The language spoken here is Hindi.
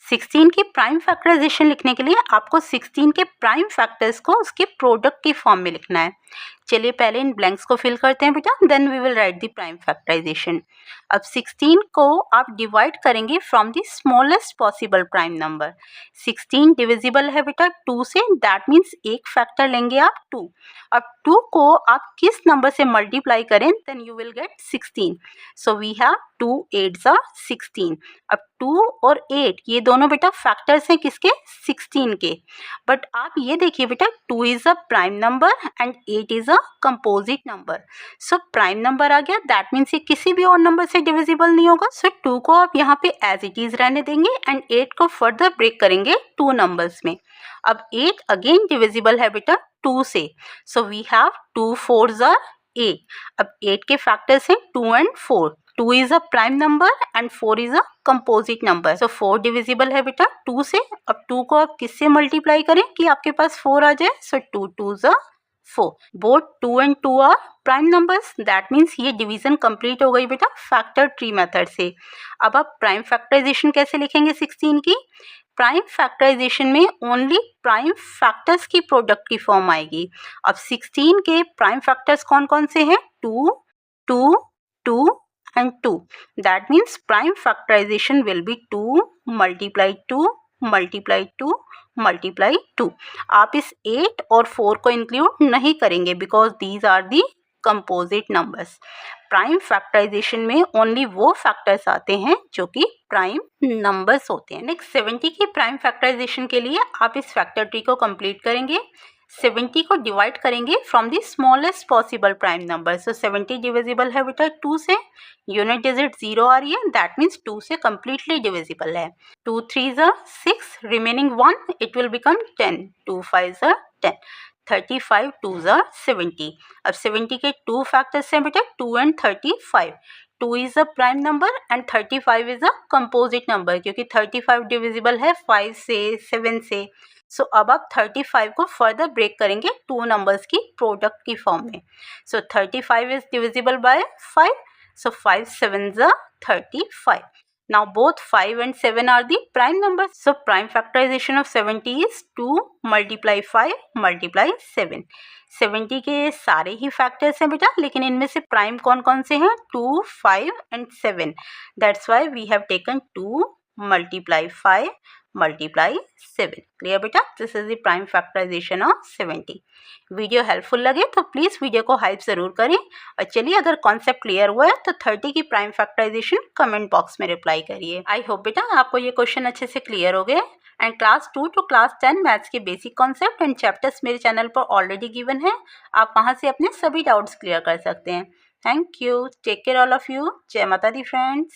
16 की प्राइम फैक्टराइजेशन लिखने के लिए आपको 16 के प्राइम फैक्टर्स को उसके प्रोडक्ट की फॉर्म में लिखना है। चलिए पहले इन ब्लैंक्स को फिल करते हैं बेटा, then we will write the prime factorization. अब 16 को आप डिवाइड करेंगे from the smallest possible prime number. 16 divisible है बेटा 2 से, दैट मीन्स एक फैक्टर लेंगे आप 2। अब 2 को आप किस नंबर से मल्टीप्लाई करें, then you will get 16। So we have 2 8s are 16। अब 2 और 8 ये दोनों बेटा फैक्टर्स हैं किसके, 16 के। बट आप ये देखिए बेटा 2 is a prime number and 8 is a composite number. So prime number आ गया, दैट मीन्स ये किसी भी और नंबर से डिविजिबल नहीं होगा। सो 2 को आप यहाँ पे एज इट इज रहने देंगे एंड 8 को फर्दर ब्रेक करेंगे 2 नंबर्स में। अब 8 अगेन डिविजिबल है बेटा 2 से, सो वी हैव 2 4s are 8। अब 8 के फैक्टर्स हैं 2 and 4। 2 is a prime number and 4 is a composite number। so 4 divisible है बेटा 2 से। अब 2 को आप किससे मल्टीप्लाई करें कि आपके पास 4 आ जाए, so 2 2s are 4। Both 2 and 2 are prime numbers, that means ये डिवीजन कंप्लीट हो गई बेटा फैक्टर ट्री मेथड से। अब आप प्राइम फैक्टराइजेशन कैसे लिखेंगे 16 की, प्राइम फैक्टराइजेशन में ओनली प्राइम फैक्टर्स की प्रोडक्ट की फॉर्म आएगी। अब 16 के प्राइम फैक्टर्स कौन कौन से हैं, 2 2 2 and 2। that means prime factorization will be 2 multiply 2 multiply 2 multiply 2। आप इस 8 और 4 को इंक्लूड नहीं करेंगे because these are the composite numbers. Prime factorization में ओनली वो फैक्टर्स आते हैं जो कि प्राइम नंबर्स होते हैं। नेक्स्ट 70 की प्राइम फैक्टराइजेशन के लिए आप इस फैक्टर ट्री को कंप्लीट करेंगे। 70 को डिवाइड करेंगे from the smallest possible prime number. So 70 divisible है बेटा 2 से, यूनिट डिजिट 0 आ रही है, दैट मीन्स 2 से कम्प्लीटली डिविजिबल है। 2 3s are 6, remaining 1 it will become 10। 2 5s are 10, 35 2s are 70। अब 70 के 2 फैक्टर्स हैं बेटा 2 and 35। 2 is a prime number and 35 is a composite number क्योंकि 35 डिविजिबल है 5 से 7 से। सो अब आप 35 को फर्दर ब्रेक करेंगे 2 नंबर्स की प्रोडक्ट की फॉर्म में। सो 35 is divisible by 5, so 5 7s are 35। Now both 5 and 7 are the prime numbers. So prime factorization of 70 is 2 multiply 5 multiply 7। 70 के सारे ही फैक्टर्स हैं बेटा, लेकिन इनमें से प्राइम कौन कौन से हैं, 2 5 and 7। That's why we have taken 2 multiply 5 multiply 7। Clear बेटा, this is the prime factorization of 70। Video helpful लगे तो प्लीज़ वीडियो को हाइप ज़रूर करें। और चलिए अगर कॉन्सेप्ट क्लियर हुआ है तो 30 की प्राइम फैक्टराइजेशन कमेंट बॉक्स में रिप्लाई करिए। आई होप बेटा आपको ये क्वेश्चन अच्छे से क्लियर हो गए। And class 2 to class 10 maths के बेसिक कॉन्सेप्ट एंड चैप्टर्स मेरे चैनल पर ऑलरेडी गिवन है, आप वहाँ से अपने सभी डाउट्स क्लियर कर सकते हैं। Thank you, take care all of you, जय माता दी फ्रेंड्स।